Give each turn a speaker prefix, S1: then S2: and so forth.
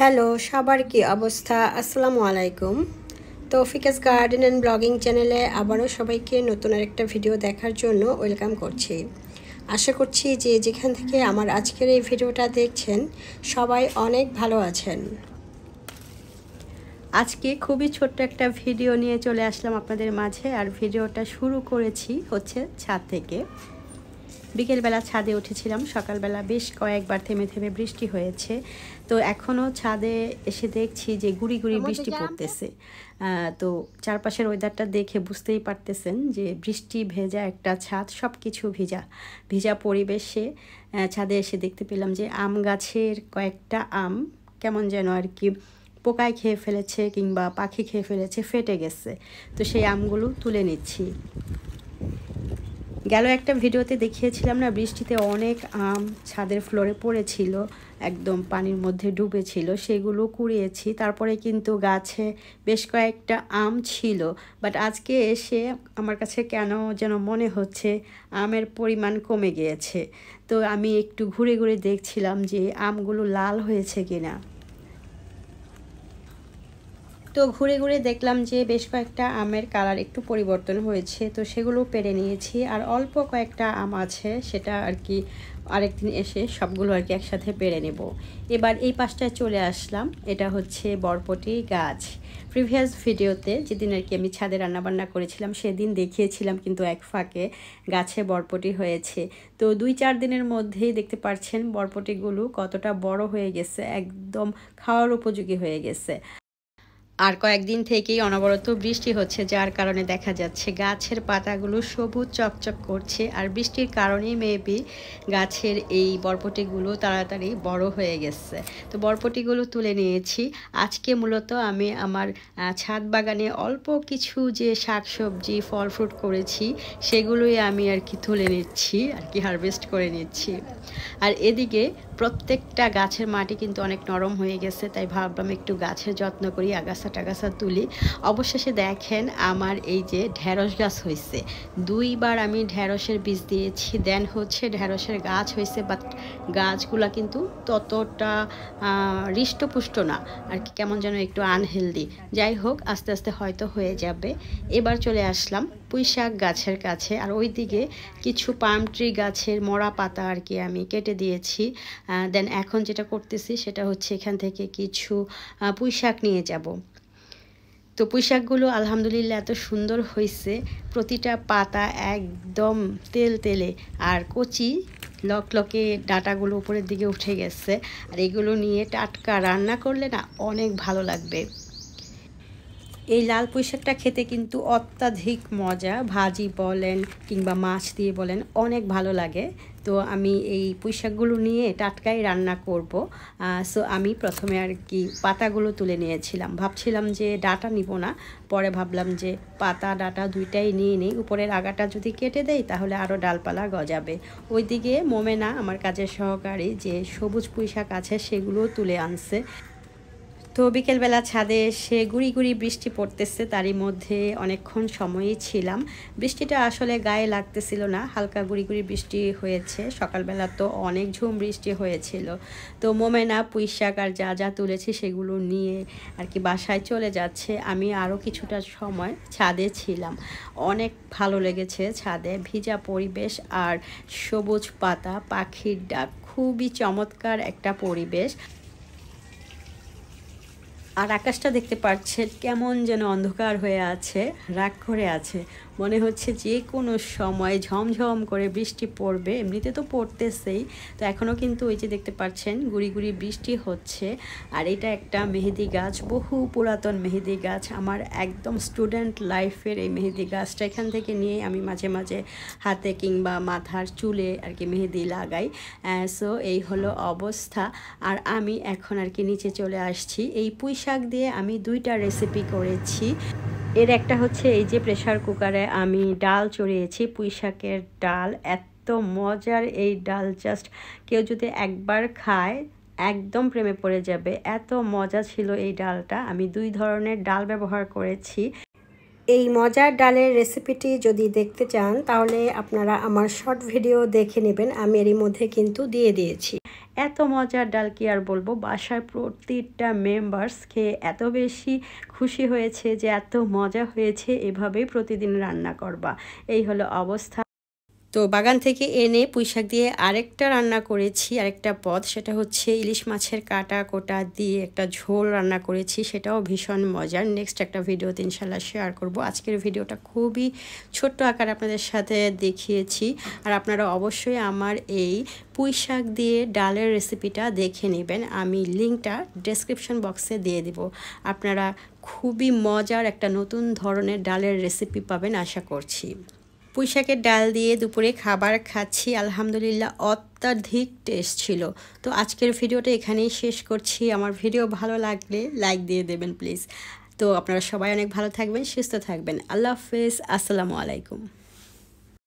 S1: Hello, সবার কি অবস্থা? আসসালামু আলাইকুম। তৌফিকাস গার্ডেন অ্যান্ড ব্লগিং চ্যানেলে আবারও সবাইকে নতুন আরেকটা ভিডিও দেখার জন্য ওয়েলকাম করছি। আশা করছি যে যেখান থেকে আমার আজকের এই ভিডিওটা দেখছেন সবাই অনেক ভালো আছেন। আজকে খুবই ছোট্ট একটা ভিডিও নিয়ে চলে আসলাম আপনাদের মাঝে, আর ভিডিওটা শুরু করেছি হচ্ছে ছাদ থেকে। বিকেলবেলা ছাদে উঠেছিলাম, সকালবেলা বেশ কয়েকবার থেমে থেমে বৃষ্টি হয়েছে, তো এখনও ছাদে এসে দেখছি যে গুড়ি গুড়ি বৃষ্টি পড়তেছে। তো চারপাশের ওয়েদারটা দেখে বুঝতেই পারতেছেন যে বৃষ্টি ভেজা একটা ছাদ, সব কিছু ভিজা ভিজা পরিবেশে ছাদে এসে দেখতে পেলাম যে আম গাছের কয়েকটা আম কেমন যেন আর কি পোকায় খেয়ে ফেলেছে কিংবা পাখি খেয়ে ফেলেছে, ফেটে গেছে। তো সেই আমগুলো তুলে নিচ্ছি। গেল একটা ভিডিওতে দেখিয়েছিলাম না, বৃষ্টিতে অনেক আম ছাদের ফ্লোরে পড়েছিল, একদম পানির মধ্যে ডুবেছিল, সেগুলো কুড়িয়েছি। তারপরে কিন্তু গাছে বেশ কয়েকটা আম ছিল, বাট আজকে এসে আমার কাছে কেন যেন মনে হচ্ছে আমের পরিমাণ কমে গিয়েছে। তো আমি একটু ঘুরে ঘুরে দেখছিলাম যে আমগুলো লাল হয়েছে কিনা। তো ঘুরে ঘুরে দেখলাম যে বেশ কয়েকটা আমের কালার একটু পরিবর্তন হয়েছে, তো সেগুলো পেরে নিয়েছি। আর অল্প কয়েকটা আম আছে, সেটা আর কি আরেকদিন এসে সবগুলো আর কি একসাথে পেরে নেব। এবার এই পাশটায় চলে আসলাম, এটা হচ্ছে বরবটি গাছ। প্রিভিয়াস ভিডিওতে যেদিন আর কি আমি ছাদে রান্নাবান্না করেছিলাম সেদিন দেখিয়েছিলাম কিন্তু এক ফাঁকে গাছে বরবটি হয়েছে। তো 2-4 দিনের মধ্যেই দেখতে পাচ্ছেন বরবটিগুলো কতটা বড় হয়ে গেছে, একদম খাওয়ার উপযোগী হয়ে গেছে। আর কয়েকদিন থেকেই অনবরত বৃষ্টি হচ্ছে, যার কারণে দেখা যাচ্ছে গাছের পাতাগুলো সবুজ চকচক করছে, আর বৃষ্টির কারণেই মেবি গাছের এই বরবটিগুলো তাড়াতাড়ি বড় হয়ে গেছে। তো বরবটিগুলো তুলে নিয়েছি। আজকে মূলত আমি আমার ছাদ বাগানে অল্প কিছু যে শাকসবজি ফল ফ্রুট করেছি সেগুলোই আমি আর কি তুলে নিচ্ছি, আর কি হারভেস্ট করে নিচ্ছি। আর এদিকে প্রত্যেকটা গাছের মাটি কিন্তু অনেক নরম হয়ে গেছে, তাই ভাবলাম একটু গাছের যত্ন করি, আগাছা টাগাছা তুলি। অবশেষে দেখেন আমার এই যে ঢেঁড়স গাছ হয়েছে। 2বার আমি ঢেঁড়সের বীজ দিয়েছি, দেন হচ্ছে ঢেঁড়সের গাছ হয়েছে, বাট গাছগুলা কিন্তু ততটা হৃষ্টপুষ্ট না আর কি, কেমন যেন একটু আনহেলদি। যাই হোক, আস্তে আস্তে হয়তো হয়ে যাবে। এবার চলে আসলাম পুঁইশাক গাছের কাছে, আর ওই দিকে কিছু পাম ট্রি গাছের মরা পাতা আর কি আমি কেটে দিয়েছি। দেন এখন যেটা করতেছি সেটা হচ্ছে এখান থেকে কিছু পুঁইশাক নিয়ে যাব। তো পুঁইশাকগুলো আলহামদুলিল্লাহ এত সুন্দর হয়েছে, প্রতিটা পাতা একদম তেল তেলে আর কচি লকলকে, ডাটাগুলো উপরের দিকে উঠে গেছে। আর এগুলো নিয়ে টাটকা রান্না করলে না অনেক ভালো লাগবে। এই লাল পুঁইশাকটা খেতে কিন্তু অত্যাধিক মজা, ভাজি বলেন কিংবা মাছ দিয়ে বলেন অনেক ভালো লাগে। তো আমি এই পুঁইশাকগুলো নিয়ে টাটকাই রান্না করব। সো আমি প্রথমে আর কি পাতাগুলো তুলে নিয়েছিলাম, ভাবছিলাম যে ডাটা নিব না, পরে ভাবলাম যে পাতা ডাটা দুইটাই নিয়ে নিই, উপরের আগাটা যদি কেটে দেই তাহলে আরও ডালপালা গজাবে। ওইদিকে মোমেনা আমার কাজের সহকারী যে সবুজ পুঁইশাক আছে সেগুলোও তুলে আনছে। তো বিকেলবেলা ছাদে এসে গুড়ি গুড়ি বৃষ্টি পড়তেছে, তারই মধ্যে অনেকক্ষণ সময়ই ছিলাম। বৃষ্টিটা আসলে গায়ে লাগতেছিল না, হালকা গুড়ি গুড়ি বৃষ্টি হয়েছে। সকালবেলা তো অনেক ঝুম বৃষ্টি হয়েছিল। তো মোমেনা পুঁইশাক আর যা যা তুলেছি সেগুলো নিয়ে আর কি বাসায় চলে যাচ্ছে। আমি আরও কিছুটা সময় ছাদে ছিলাম, অনেক ভালো লেগেছে ছাদে, ভিজা পরিবেশ আর সবুজ পাতা, পাখির ডাক, খুবই চমৎকার একটা পরিবেশ। আর আকাশটা দেখতে পাচ্ছেন কেমন যেন অন্ধকার হয়ে আছে, রাগ করে আছে, মনে হচ্ছে যে কোনো সময় ঝমঝম করে বৃষ্টি পড়বে। এমনিতে তো পড়তেছেই, তো এখনও কিন্তু ওই যে দেখতে পাচ্ছেন গুড়ি গুড়ি বৃষ্টি হচ্ছে। আর এটা একটা মেহেদি গাছ, বহু পুরাতন মেহেদি গাছ, আমার একদম স্টুডেন্ট লাইফের এই মেহেদি গাছটা। এখান থেকে নিয়ে আমি মাঝে মাঝে হাতে কিংবা মাথার চুলে আর কি মেহেদি লাগাই। সো এই হলো অবস্থা। আর আমি এখন আর কি নিচে চলে আসছি। এই পুঁইশাক দিয়ে আমি 2টা রেসিপি করেছি। এর একটা হচ্ছে এই যে প্রেসার কুকারে আমি ডাল চড়িয়েছি, পুঁইশাকের ডাল, এত মজার এই ডাল, জাস্ট কেউ যদি একবার খায় একদম প্রেমে পড়ে যাবে, এত মজা ছিল এই ডালটা। আমি 2 ধরনের ডাল ব্যবহার করেছি। এই মজার ডালের রেসিপিটি যদি দেখতে চান তাহলে আপনারা আমার শর্ট ভিডিও দেখে নেবেন, আমি এরই মধ্যে কিন্তু দিয়ে দিয়েছি। এত মজার ডাল কি আর বলবো, বাসার প্রতিটা মেম্বার্স খেয়ে এত বেশি খুশি হয়েছে যে এত মজা হয়েছে, এভাবেই প্রতিদিন রান্না করবা, এই হলো অবস্থা। তো বাগান থেকে এনে পুঁইশাক দিয়ে আরেকটা রান্না করেছি, আরেকটা পদ, সেটা হচ্ছে ইলিশ মাছের কাটা কোটা দিয়ে একটা ঝোল রান্না করেছি, সেটাও ভীষণ মজার। নেক্সট একটা ভিডিওতে ইনশাল্লাহ শেয়ার করব। আজকের ভিডিওটা খুবই ছোট্ট আকার আপনাদের সাথে দেখিয়েছি, আর আপনারা অবশ্যই আমার এই পুঁইশাক দিয়ে ডালের রেসিপিটা দেখে নেবেন, আমি লিঙ্কটা ডেসক্রিপশন বক্সে দিয়ে দিব। আপনারা খুবই মজার একটা নতুন ধরনের ডালের রেসিপি পাবেন আশা করছি। পুঁইশাকের ডাল দিয়ে দুপুরে খাবার খাচ্ছি, আলহামদুলিল্লাহ অত্যাধিক টেস্ট ছিল। তো আজকের ভিডিওটা এখানেই শেষ করছি। আমার ভিডিও ভালো লাগলে লাইক দিয়ে দেবেন প্লিজ। তো আপনারা সবাই অনেক ভালো থাকবেন, সুস্থ থাকবেন। আল্লাহ হাফেজ, আসসালামু আলাইকুম।